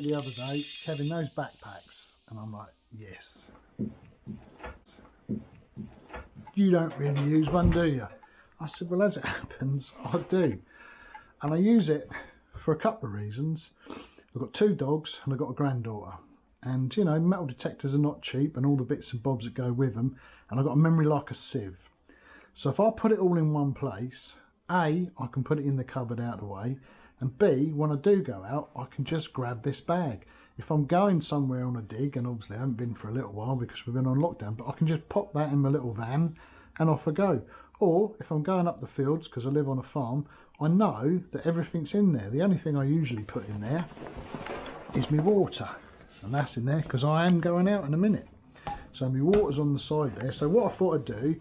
the other day, Kevin, those backpacks, and I'm like, yes. You don't really use one, do you? I said, well, as it happens, I do. And I use it for a couple of reasons. I've got 2 dogs and I've got a granddaughter. And, you know, metal detectors are not cheap and all the bits and bobs that go with them. And I've got a memory like a sieve. So if I put it all in one place, A, I can put it in the cupboard out of the way. And B, when I do go out, I can just grab this bag. If I'm going somewhere on a dig, and obviously I haven't been for a little while because we've been on lockdown, but I can just pop that in my little van and off I go. Or if I'm going up the fields, because I live on a farm, I know that everything's in there. The only thing I usually put in there is my water. And that's in there because I am going out in a minute. So my water's on the side there. So what I thought I'd do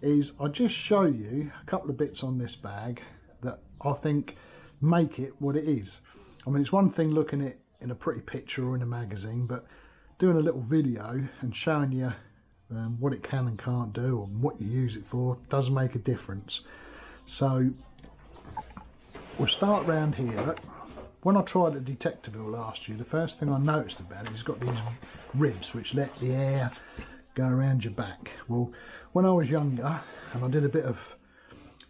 is I'll just show you a couple of bits on this bag that I think make it what it is. I mean, it's one thing looking at it in a pretty picture or in a magazine, but doing a little video and showing you what it can and can't do or what you use it for does make a difference. So we'll start around here. When I tried the detectable last year, the first thing I noticed about it is it's got these ribs which let the air go around your back. Well, when I was younger and I did a bit of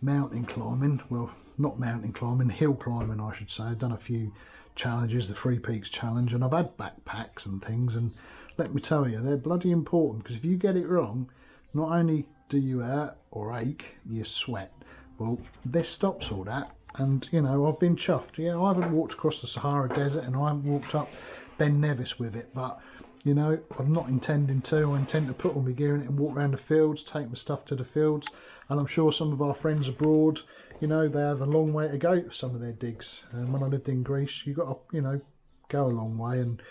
mountain climbing, well, not mountain climbing, hill climbing I should say, I've done a few challenges, the Three Peaks challenge, and I've had backpacks and things, and let me tell you, they're bloody important, because if you get it wrong, not only do you hurt or ache, you sweat. Well, this stops all that. And you know, I've been chuffed. Yeah, I haven't walked across the Sahara Desert and I haven't walked up Ben Nevis with it, but you know, I'm not intending to. I intend to put all my gear in it and walk around the fields, take my stuff to the fields. And I'm sure some of our friends abroad, you know, they have a long way to go for some of their digs. And when I lived in Greece, you got to, you know, go a long way and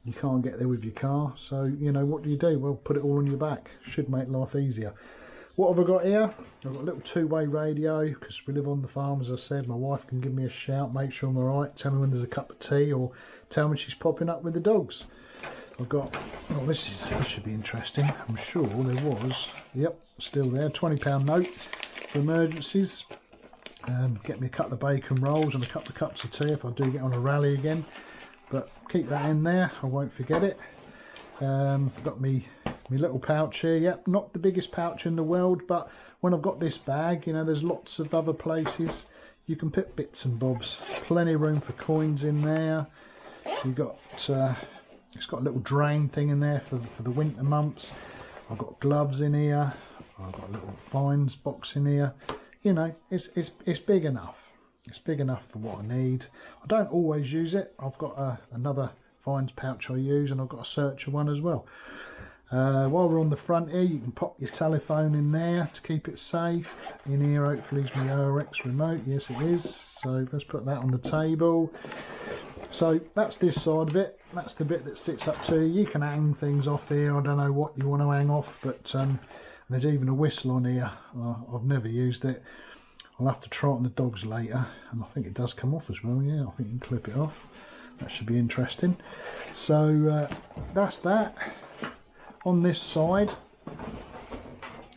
you can't get there with your car. So, you know, what do? Well, put it all on your back. Should make life easier. What have I got here? I've got a little 2-way radio because we live on the farm, as I said. My wife can give me a shout, make sure I'm alright, tell me when there's a cup of tea, or tell me she's popping up with the dogs. I've got, oh, this should be interesting. I'm sure there was, yep, still there, £20 note for emergencies. Get me a couple of bacon rolls and a couple of cups of tea if I do get on a rally again. But keep that in there, I won't forget it. I've got me little pouch here. Yep, not the biggest pouch in the world, but when I've got this bag, you know, there's lots of other places you can put bits and bobs. Plenty of room for coins in there. You've got it's got a little drain thing in there for the winter months. I've got gloves in here. I've got a little fines box in here. You know, it's big enough. It's big enough for what I need. I don't always use it. I've got another fines pouch I use, and I've got a searcher one as well. While we're on the front here, you can pop your telephone in there to keep it safe. In here hopefully is my ORX remote. Yes it is. So let's put that on the table. So that's this side of it. That's the bit that sits up to you. You can hang things off here. I don't know what you want to hang off, but there's even a whistle on here. I've never used it. I'll have to try it on the dogs later, and I think it does come off as well. Yeah, I think you can clip it off. That should be interesting. So that's that. On this side,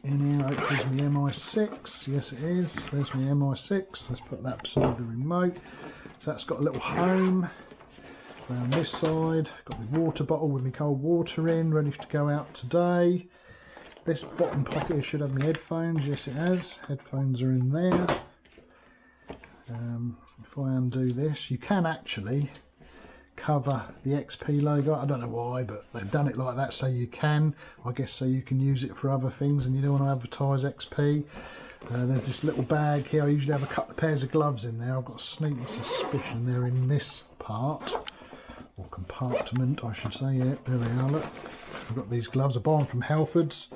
in here hopefully is my MI6. Yes it is. There's my MI6. Let's put that beside the remote. So that's got a little home. Around this side, got my water bottle with my cold water in, ready to go out today. This bottom pocket should have my headphones. Yes it has. Headphones are in there. If I undo this, you can actually cover the XP logo. I don't know why, but they've done it like that so you can. I guess so you can use it for other things and you don't want to advertise XP. There's this little bag here. I usually have a couple of pairs of gloves in there. I've got a sneaky suspicion they're in this part, or compartment I should say. Yeah, there they are, look. I've got these gloves. I buy them from Halfords.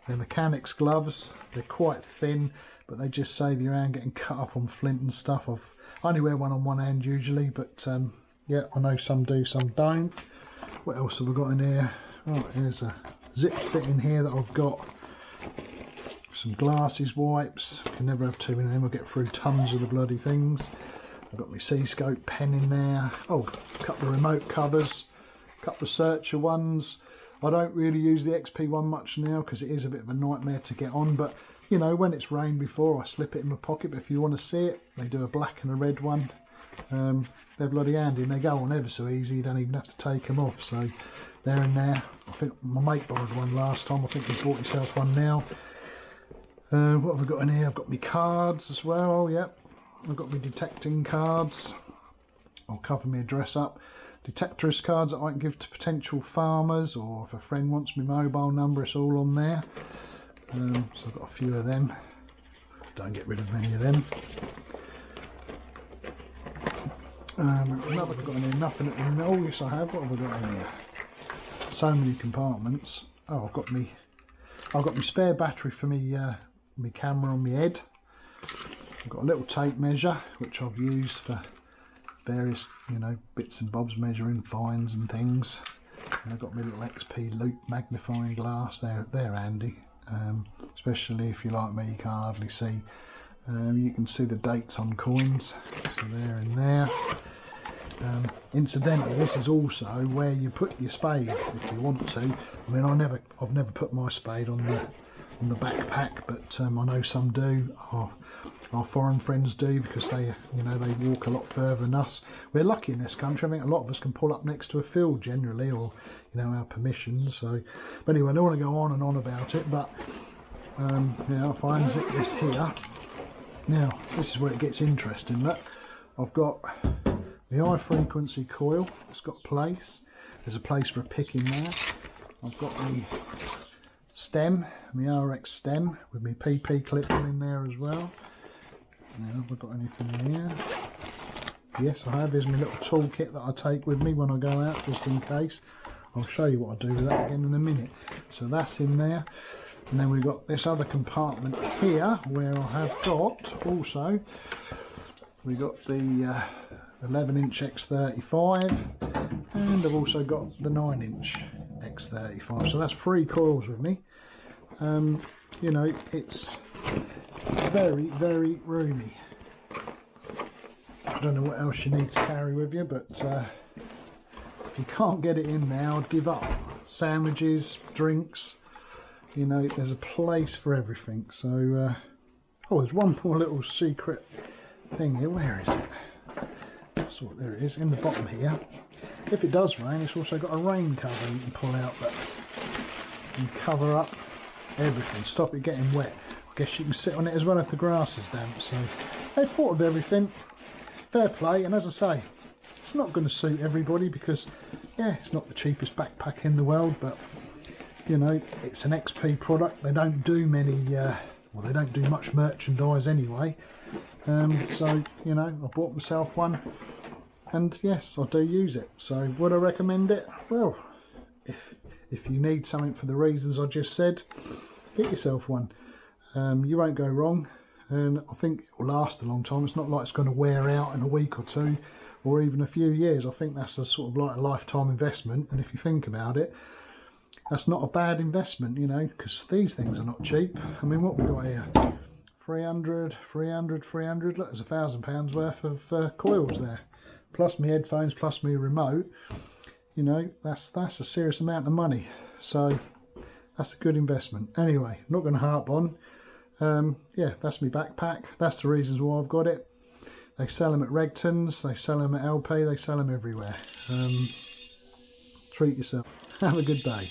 They're mechanics gloves. They're quite thin, but they just save your hand getting cut off on flint and stuff. I only wear one on one hand usually, but yeah, I know some do, some don't. What else have we got in here? Right, here's a zip bit in here that I've got. Some glasses wipes. Can never have too many of them. I'll get through tons of the bloody things. I've got my C-scope pen in there. Oh, a couple of remote covers. A couple of searcher ones. I don't really use the XP one much now because it is a bit of a nightmare to get on. But, you know, when it's rained before, I slip it in my pocket. But if you want to see it, they do a black and a red one. they're bloody handy and they go on ever so easy. You don't even have to take them off. So they're in there. I think my mate borrowed one last time. I think he's bought himself one now. What have I got in here? I've got my cards as well. Oh yeah, I've got my detecting cards. I'll cover my address up. Detectorist cards that I can give to potential farmers, or if a friend wants my mobile number, it's all on there. So I've got a few of them. Don't get rid of many of them. What have I got in here? Nothing at the moment. Oh yes I have. What have I got in here? So many compartments. Oh, I've got my spare battery for me my camera on my head. I've got a little tape measure which I've used for various, you know, bits and bobs, measuring fines and things. And I've got my little XP loop magnifying glass. They're handy, especially if you're like me, you can't hardly see. You can see the dates on coins, so they're in there. Incidentally, this is also where you put your spade if you want to. I mean, I've never put my spade on the backpack, but I know some do. Our foreign friends do, because they, you know, they walk a lot further than us. We're lucky in this country. I think a lot of us can pull up next to a field generally, or you know, our permissions. So, but anyway, I don't want to go on and on about it. But yeah, if I unzip this here, now this is where it gets interesting. Look, I've got the high frequency coil. It's got place. There's a place for a pick in there. I've got the stem, the RX stem with my PP clip in there as well. Now, have I got anything in here? Yes, I have. Here's my little toolkit that I take with me when I go out, just in case. I'll show you what I do with that again in a minute. So that's in there. And then we've got this other compartment here where I have got also, we've got the 11-inch X35, and I've also got the 9-inch X35. So that's 3 coils with me. You know, it's very, very roomy. I don't know what else you need to carry with you, but if you can't get it in there, I'd give up. Sandwiches, drinks, you know, there's a place for everything. So, oh, there's one more little secret thing here. Where is it? So there it is, in the bottom here. If it does rain, it's also got a rain cover you can pull out that can cover up everything, stop it getting wet. I guess you can sit on it as well if the grass is damp. So they've thought of everything. Fair play. And as I say, it's not going to suit everybody, because yeah, it's not the cheapest backpack in the world, but you know, it's an XP product. They don't do many well, they don't do much merchandise anyway. So you know, I bought myself one, and yes, I do use it. So would I recommend it? Well, if you need something for the reasons I just said, get yourself one. You won't go wrong, and I think it will last a long time. It's not like it's going to wear out in a week or two, or even a few years. I think that's a sort of like a lifetime investment, and if you think about it, that's not a bad investment, you know, because these things are not cheap. I mean, what we got here? 300, 300, 300. Look, there's £1,000 worth of coils there, plus my headphones, plus my remote. You know, that's a serious amount of money. So that's a good investment. Anyway, I'm not going to harp on. Yeah, that's my backpack. That's the reasons why I've got it. They sell them at Regton's, they sell them at LP, they sell them everywhere. Treat yourself. Have a good day.